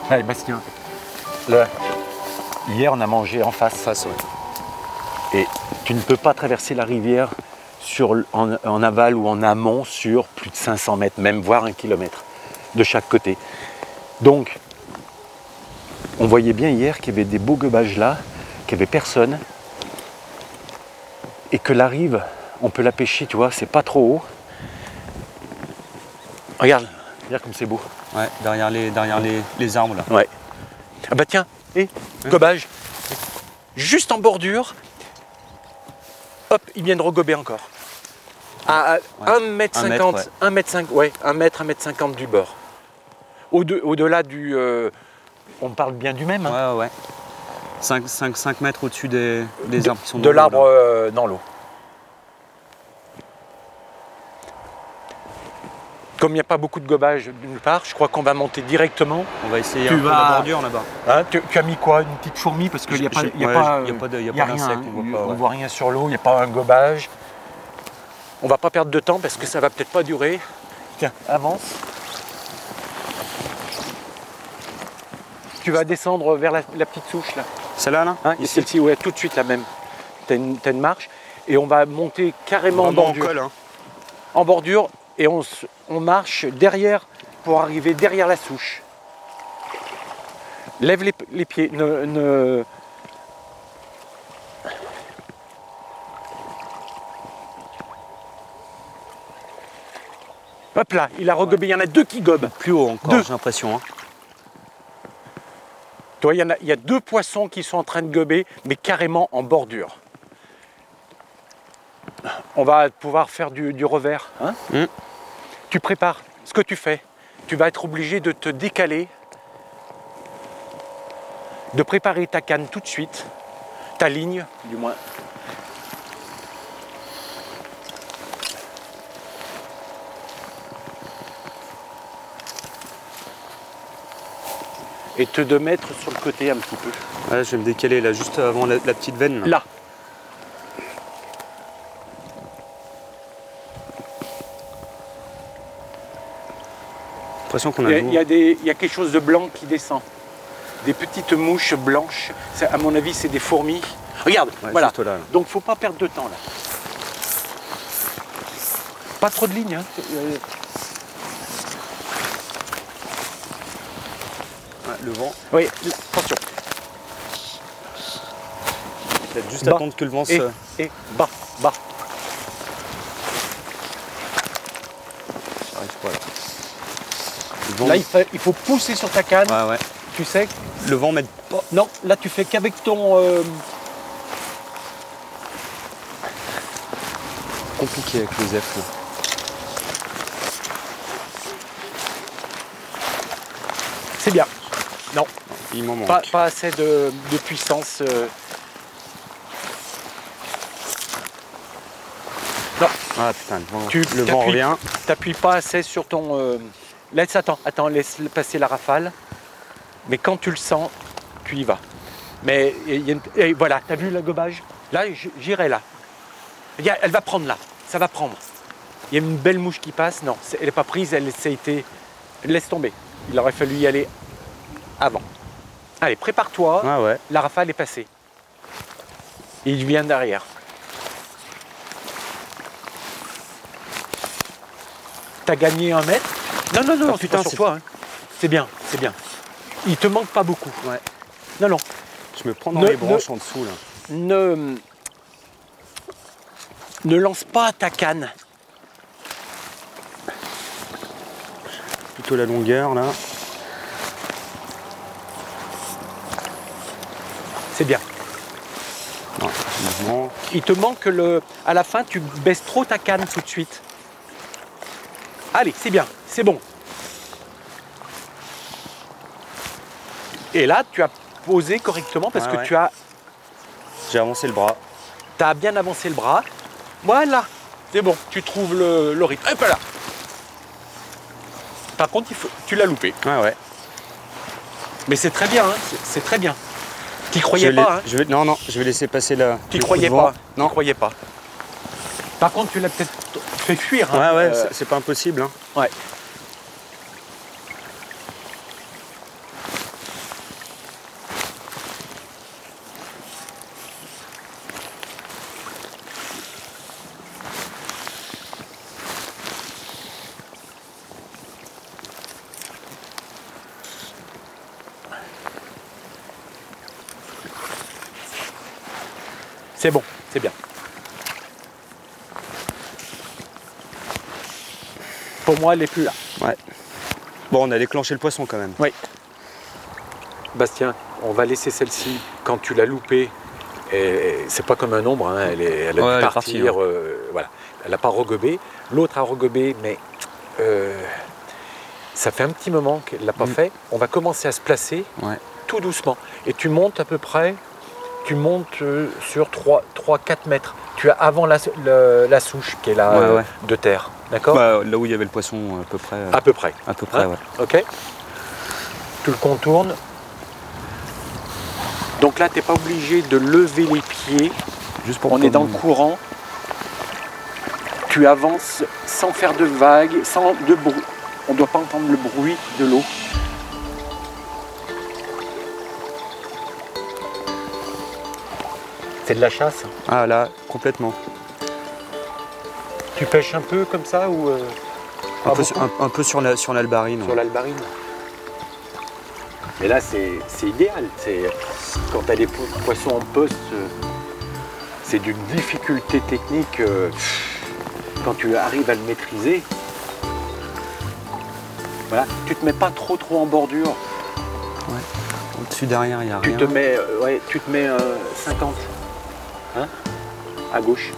Allez, Bastien. Hier, on a mangé en face. Ouais. Et tu ne peux pas traverser la rivière en aval ou en amont sur plus de 500 mètres, même voire 1 kilomètre de chaque côté. Donc, on voyait bien hier qu'il y avait des beaux gobages là, qu'il n'y avait personne. Et que la rive, on peut la pêcher, tu vois, c'est pas trop haut. Regarde comme c'est beau. Ouais, derrière les arbres là. Ouais. Ah bah tiens, gobage. Juste en bordure. Hop, ils viennent regober encore. À 1m50, 1m50, ouais, 1m50 du bord. Au-delà du... on parle bien du même. Hein. Ouais. 5 mètres au-dessus des arbres qui sont de l'arbre dans l'eau. Comme il n'y a pas beaucoup de gobage d'une part, je crois qu'on va monter directement. On va essayer un peu la bordure là-bas. Hein, tu as mis quoi? Une petite fourmi? Parce qu'il n'y a pas d'insectes. On ne voit rien sur l'eau, il n'y a pas un gobage. On ne va pas perdre de temps parce que ça ne va peut-être pas durer. Tiens, avance. Tu vas descendre vers la petite souche là. Celle-là là, hein, celle-ci, ouais, tout de suite la même. Tu as une marche. Et on va monter carrément en bordure. En col, hein. En bordure. Et on marche derrière pour arriver derrière la souche. Lève les pieds. Hop là, il a regobé. Il y en a 2 qui gobent. Plus haut encore, j'ai l'impression. Hein. Toi, il y a 2 poissons qui sont en train de gober, mais carrément en bordure. On va pouvoir faire du revers. Hein. Tu prépares ce que tu fais. Tu vas être obligé de te décaler, de préparer ta canne tout de suite, ta ligne du moins. Et te mettre sur le côté un petit peu. Ouais, je vais me décaler là, juste avant la petite veine. Là. Qu'on a il y a quelque chose de blanc qui descend. Des petites mouches blanches. À mon avis, c'est des fourmis. Regarde, voilà. Là. Donc, il ne faut pas perdre de temps là. Pas trop de lignes. Hein. Ouais, le vent. Oui, attention. Peut-être juste attendre que le vent se... Et bas. J'arrive pas là. Là, il faut pousser sur ta canne. Ouais. Tu sais. Le vent m'aide pas. Non, là, tu fais qu'avec ton... Compliqué avec les F. Là. C'est bien. Non. Il m'en manque. Pas assez de puissance. Non. Ah putain, le vent revient. T'appuies pas assez sur ton... Attends, laisse passer la rafale. Mais quand tu le sens, tu y vas. Mais et voilà, t'as vu le gobage? Là, j'irai là. Regarde, elle va prendre là. Ça va prendre. Il y a une belle mouche qui passe. Non, elle n'est pas prise, elle a été... Laisse tomber. Il aurait fallu y aller avant. Allez, prépare-toi. Ah ouais. La rafale est passée. Il vient derrière. T'as gagné 1 mètre. Non, oh, putain, sur toi. Hein. C'est bien. Il te manque pas beaucoup. Ouais. Non. Je me prends dans les branches en dessous là. Ne lance pas ta canne. Plutôt la longueur là. C'est bien. Non, Il te manque à la fin, tu baisses trop ta canne tout de suite. Allez, c'est bien, c'est bon. Et là, tu as posé correctement parce que tu as... J'ai avancé le bras. Tu as bien avancé le bras. Voilà, c'est bon, tu trouves le rythme. Hop là. Par contre, tu l'as loupé. Ouais. Mais c'est très bien, hein, c'est très bien. Tu croyais pas, hein? Non, je vais laisser passer là. Tu croyais pas? Non, tu croyais pas. Par contre, tu l'as peut-être fait fuir. Hein, ouais, c'est pas impossible. Hein. Ouais. C'est bon, c'est bien. Pour moi, elle n'est plus là. Ouais. Bon, on a déclenché le poisson quand même. Oui. Bastien, on va laisser celle-ci quand tu l'as loupée. Et c'est pas comme un ombre, hein, elle a dû partir. Voilà. Elle n'a pas regobé. L'autre a regobé, mais ça fait un petit moment qu'elle ne l'a pas fait. On va commencer à se placer tout doucement. Et tu montes à peu près, tu montes sur 3-4 mètres. Tu as avant la souche qui est là de terre. D'accord, bah, là où il y avait le poisson, à peu près. À peu près. À peu près, hein, ok. Tu le contournes. Donc là, tu n'es pas obligé de lever les pieds. Juste pour on est dans le courant. Tu avances sans faire de vagues, sans de bruit. On ne doit pas entendre le bruit de l'eau. C'est de la chasse. Ah là, complètement. Tu pêches un peu comme ça ou un peu sur l'albarine. Sur l'albarine. Mais là, c'est idéal. Quand tu as des poissons en poste, c'est d'une difficulté technique. Quand tu arrives à le maîtriser, voilà, tu te mets pas trop en bordure. Ouais. Au-dessus derrière, il n'y a rien. Tu te mets 50 hein, à gauche.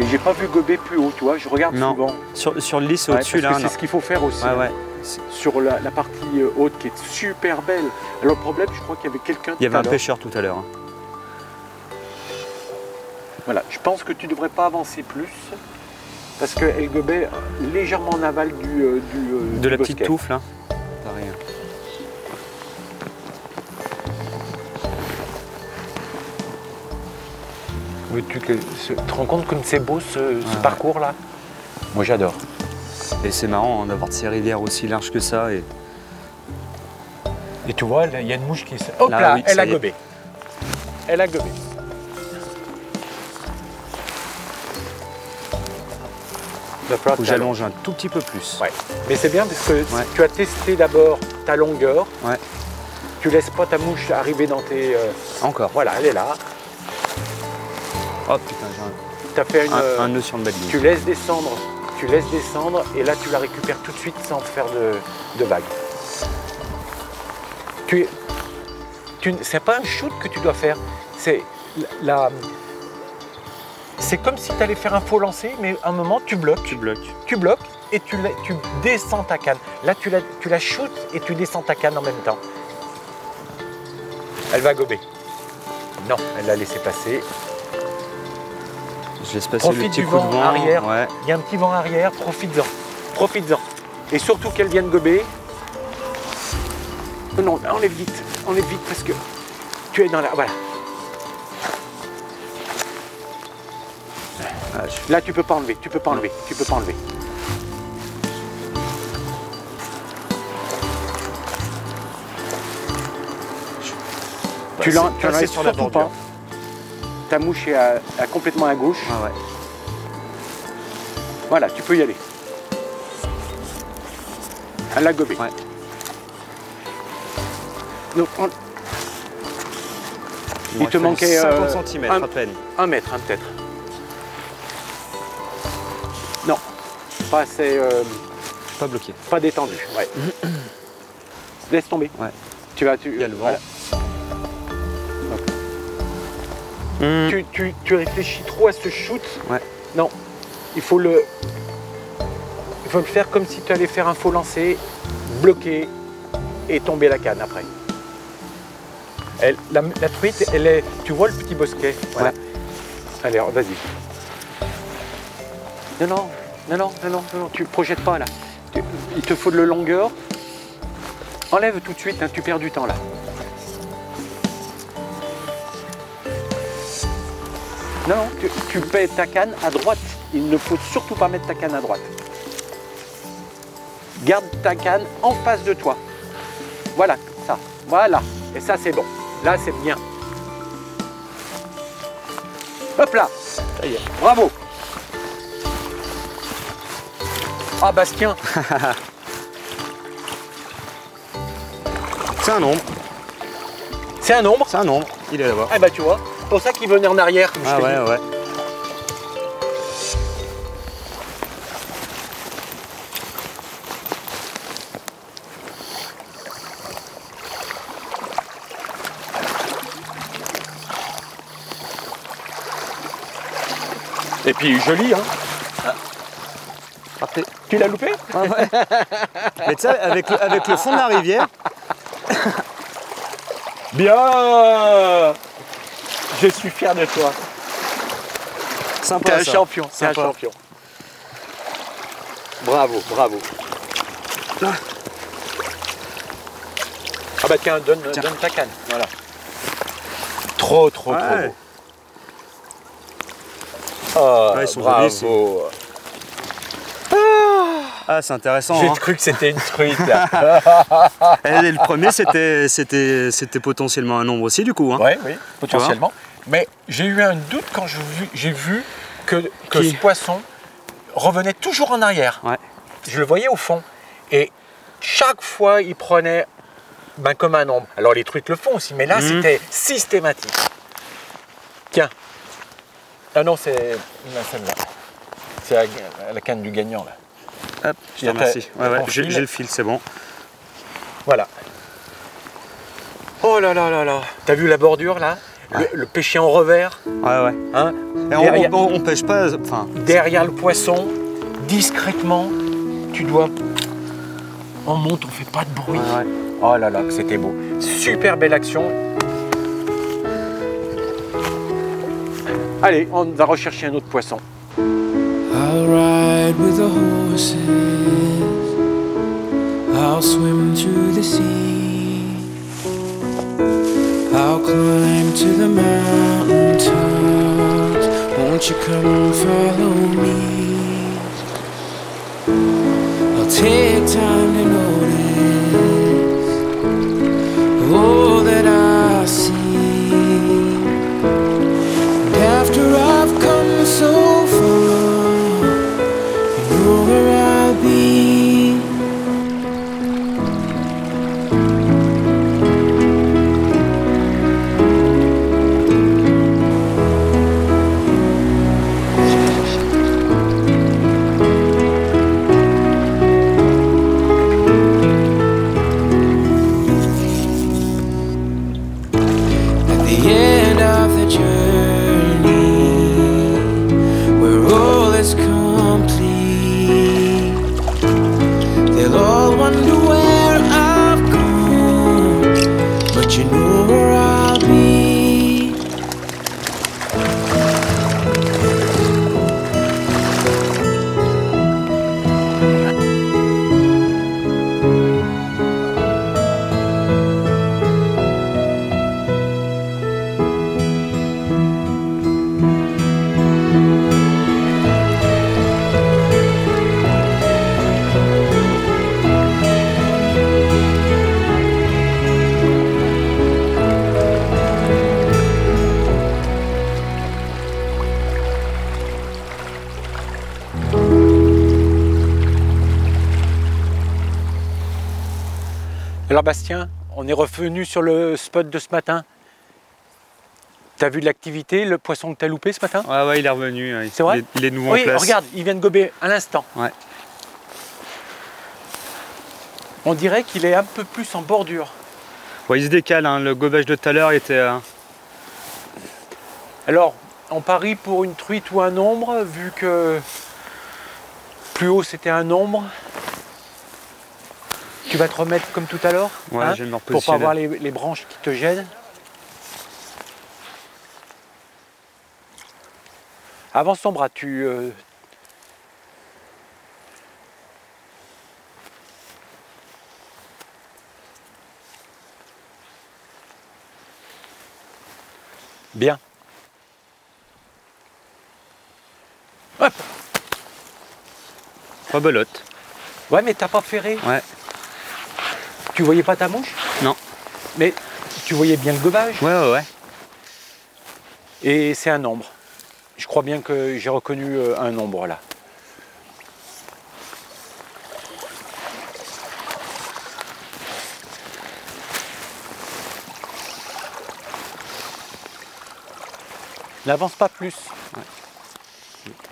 Et j'ai pas vu gober plus haut, tu vois, je regarde souvent. Sur le lit, c'est au-dessus là. C'est ce qu'il faut faire aussi. Ouais. Sur la partie haute qui est super belle. Alors le problème, je crois qu'il y avait quelqu'un. Il y avait un pêcheur tout à l'heure. Hein. Voilà, je pense que tu ne devrais pas avancer plus parce qu'elle gobait légèrement en aval de la petite touffe là. Pareil. Mais tu te rends compte comme c'est beau ce parcours là? Moi j'adore. Et c'est marrant hein, d'avoir ces rivières aussi larges que ça. Et tu vois, il y a une mouche qui... Hop là, elle a gobé. Elle a gobé. Faut que j'allonge un tout petit peu plus. Ouais. Mais c'est bien parce que tu as testé d'abord ta longueur. Ouais. Tu laisses pas ta mouche arriver dans tes... Encore. Voilà, elle est là. Oh putain, tu as fait un nœud sur le bas de ligne. Tu laisses descendre et là tu la récupères tout de suite sans faire de vagues. C'est pas un shoot que tu dois faire, c'est comme si tu allais faire un faux lancer, mais à un moment tu bloques. Tu bloques et tu descends ta canne. Là tu la shootes et tu descends ta canne en même temps. Elle va gober. Non, elle l'a laissé passer. Je laisse passer le petit coup de vent arrière. Ouais. Il y a un petit vent arrière, profites-en. Profites-en. Et surtout qu'elle vienne gober. Non, enlève vite parce que tu es dans la... Voilà. Là, tu peux pas enlever. Tu l'enlèves surtout pas. Ta mouche est complètement à gauche. Ah ouais. Voilà, tu peux y aller. Elle a gobé. Ouais. Donc, il te manquait 50 cm à peine. 1 mètre, peut-être. Non, pas assez. Pas bloqué. Pas détendu. Ouais. Laisse tomber. Ouais. Il y a le vent. Voilà. Tu réfléchis trop à ce shoot. Ouais. Non, il faut le faire comme si tu allais faire un faux lancer, bloquer et tomber la canne après. La truite, elle est... Tu vois le petit bosquet? Voilà. Ouais. Allez, vas-y. Non, tu ne projettes pas là. Il te faut de la longueur. Enlève tout de suite, hein, tu perds du temps là. Non, tu mets ta canne à droite. Il ne faut surtout pas mettre ta canne à droite. Garde ta canne en face de toi. Voilà, ça. Voilà. Et ça, c'est bon. Là, c'est bien. Hop là. Ça y est. Bravo. Ah, Bastien. C'est un ombre. C'est un ombre. C'est un ombre. Il est là-bas. Eh ben, tu vois. C'est pour ça qu'il venait en arrière. Comme je Ah t'ai ouais, dit. ouais. Et puis joli, hein. Parfait. Tu l'as loupé? Ah ouais. Mais tu sais, avec le fond de la rivière, Bien. Je suis fier de toi. T'es sympa un ça. champion, c'est un Sympa. champion. Bravo, bravo. Là. Ah bah tiens, donne ta canne. Voilà. Trop Ouais. beau. Oh, Ouais, ils sont bravo. Ah, c'est intéressant. J'ai Hein. cru que c'était une truite là. Et le premier, c'était potentiellement un nombre aussi, du coup. Hein. Ouais, oui, potentiellement. Mais j'ai eu un doute quand j'ai vu que ce poisson revenait toujours en arrière. Ouais. Je le voyais au fond. Et chaque fois, il prenait comme un nombre. Alors les truites le font aussi, mais là, c'était systématique. Tiens. Ah non, c'est celle-là. C'est la canne du gagnant, là. Hop, je te remercie. Ouais, ouais, j'ai le fil, c'est bon. Voilà. Oh là là là là. T'as vu la bordure, là? Le pêcher en revers. Ouais, ouais. Hein? Et on pêche pas... Enfin, Derrière le poisson, discrètement, tu dois... On monte, on fait pas de bruit. ouais, ouais. Oh là là, que c'était beau. Super belle action. Allez, on va rechercher un autre poisson. I'll ride with the horses, I'll swim to the sea, I'll climb to the mountain tops, won't you come follow me? I'll take time to notice all that I see. After I've come so far, you know where I'll be. At the end of the journey, they'll all wonder where I've gone, but you know where I'll be. Alors Bastien, on est revenu sur le spot de ce matin. T'as vu de l'activité, le poisson que t'as loupé ce matin? Ouais, ouais, il est revenu. Ouais. C'est vrai? Il est de nouveau Oui, en place. regarde, il vient de gober à l'instant. Ouais. On dirait qu'il est un peu plus en bordure. Ouais, il se décale, hein. Le gobage de tout à l'heure était... Alors, on parie pour une truite ou un ombre, vu que plus haut c'était un ombre. Tu vas te remettre comme tout à l'heure, Ouais, je vais me pour pas repositionner. avoir les branches qui te gênent. Avance ton bras, Bien. Hop. Rebelote. Ouais, mais t'as pas ferré. Ouais. Tu voyais pas ta mouche? Non. Mais tu voyais bien le gobage. Ouais, ouais, ouais. Et c'est un ombre. Je crois bien que j'ai reconnu un ombre là. N'avance pas plus.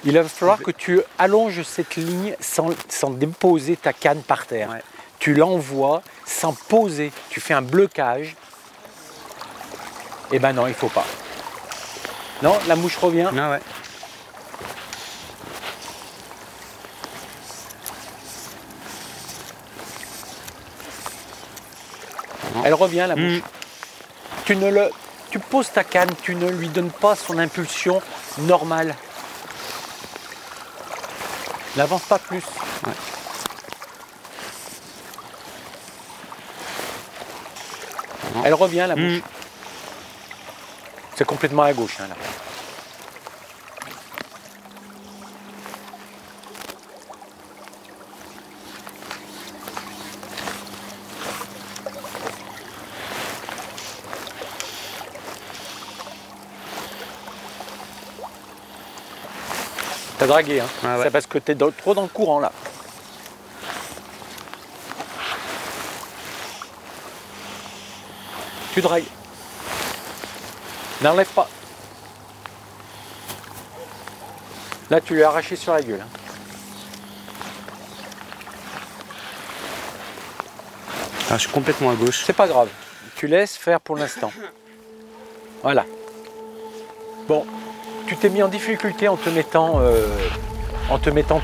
Il va falloir que tu allonges cette ligne sans déposer ta canne par terre. Ouais. Tu l'envoies sans poser. Tu fais un blocage. Eh ben non, il ne faut pas. Non, la mouche revient. Ah ouais. Elle revient, la mouche. Tu poses ta canne, tu ne lui donnes pas son impulsion normale. N'avance pas plus. Ouais. Elle revient, la mouche. C'est complètement à gauche, hein, là. T'as dragué, hein. Ah ouais. C'est parce que t'es trop dans le courant, là. Tu dragues. N'enlève pas. Là, tu lui as arraché sur la gueule. Hein. Ah, je suis complètement à gauche. C'est pas grave. Tu laisses faire pour l'instant. Voilà. Bon, tu t'es mis en difficulté en te mettant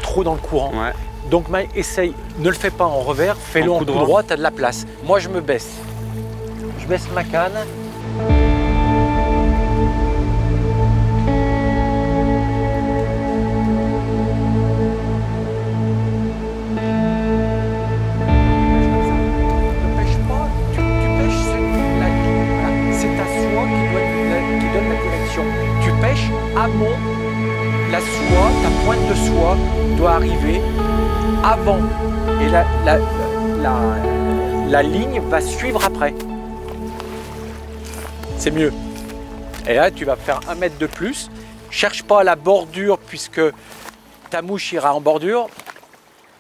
trop dans le courant. Ouais. Donc, essaye. Ne le fais pas en revers. Fais-le en coup droit. Tu as de la place. Moi, je me baisse. Je baisse ma canne. Amont, la soie, ta pointe de soie doit arriver avant et la ligne va suivre après. C'est mieux. Et là, tu vas faire 1 mètre de plus. Cherche pas la bordure puisque ta mouche ira en bordure.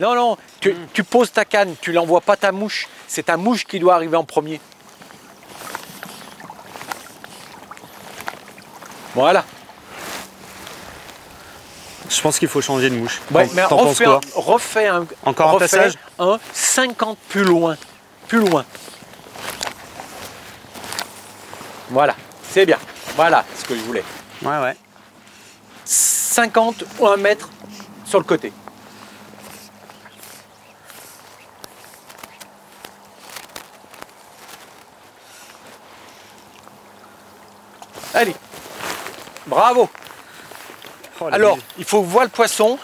Non, non, tu poses ta canne, tu l'envoies pas ta mouche. C'est ta mouche qui doit arriver en premier. Voilà. Je pense qu'il faut changer de mouche. Ouais, mais t'en penses quoi? refais un passage 50 plus loin. Plus loin. Voilà, c'est bien. Voilà ce que je voulais. Ouais, ouais. 50 ou 1 mètre sur le côté. Allez. Bravo. Oh, alors, il faut voir le poisson.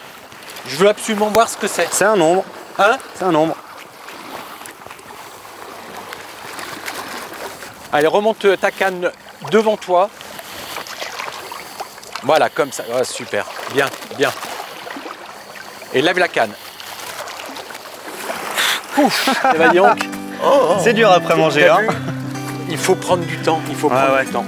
Je veux absolument voir ce que c'est. C'est un nombre. Hein? C'est un nombre. Allez, remonte ta canne devant toi. Voilà, comme ça. Oh, super. Bien, bien. Et lève la canne. Ouf. Eh ben, dis donc. C'est dur après manger. Hein. Il faut prendre du temps. Il faut prendre du temps.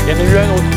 Il y en a eu un autre.